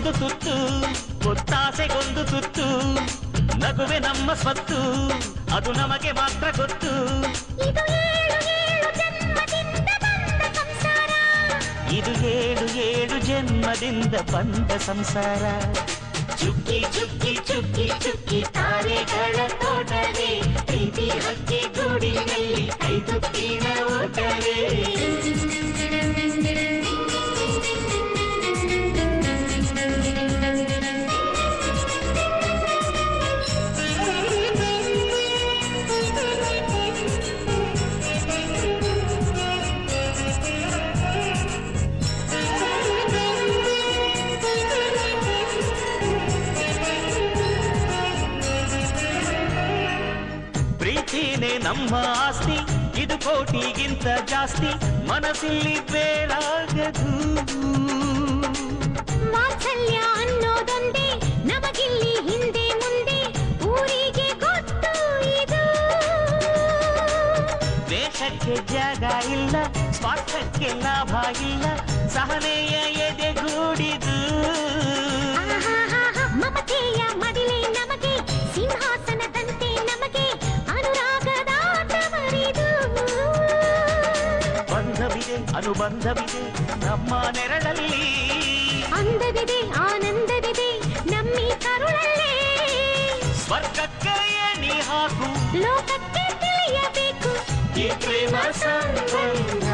ಆಸೆಗೊಂದು ತುತ್ತು ಒತ್ತಾಸೆಗೊಂದು ತುತ್ತು ನಗುವೆ ನಮ್ಮ ಸ್ವತ್ತು ಅದು ನಮಗೆ ಮಾತ್ರ ಗೊತ್ತು ಇದು ಏಳು ಏಳು ಜನ್ಮದಿಂದ ಬಂದ ಸಂಸಾರ ಚುಕ್ಕಿ ಚುಕ್ಕಿ ಚುಕ್ಕಿ ಚುಕ್ಕಿ ತಾರೆಗಳ ತೋಟವೇ ಪ್ರೀತಿ ಹಕ್ಕಿ ಗೂಡಿನಲ್ಲಿ ಕೈತುಕ್ಕಿನ ಓಟವೇ ಪ್ರೀತಿನೇ ನಮ್ಮ ಆಸ್ತಿ ಇದು ಕೋಟಿಗಿಂತ ಜಾಸ್ತಿ ಮನಸ್ಸಿಲ್ಲಿ ಬೇರಾಗದು ವಾತ್ಸಲ್ಯ ಅನ್ನೋದೊಂದೇ ನಮಗಿಲ್ಲಿ ಹಿಂದೆ ಮುಂದೆ ಊರಿಗೆ ಗೊತ್ತು ಇದು ದೇಶಕ್ಕೆ ಜಾಗ ಇಲ್ಲ ಸ್ವಾರ್ಥಕ್ಕೆ ಲಾಭ ಇಲ್ಲ ಸಹನೆಯ ಎದೆಗೂಡಿದು ಮಮತೆಯ ಮಡಿಲೆ ನಮಗೆ ಸಿಂಹಾಸನದಂತೆ ನಮಗೆ ಅನುಬಂಧವಿದೆ ನಮ್ಮ ನೆರಳಲ್ಲಿ ಅಂದವಿದೆ ಆನಂದವಿದೆ ನಮ್ಮಿ ಕರುಳಲ್ಲೇ ಸ್ವರ್ಗಕ್ಕೆ ಎಣಿ ಹಾಕು ಲೋಕಕ್ಕೆ ತಿಳಿಯಬೇಕು ಈ ಪ್ರೇಮ ಸಂಬಂಧ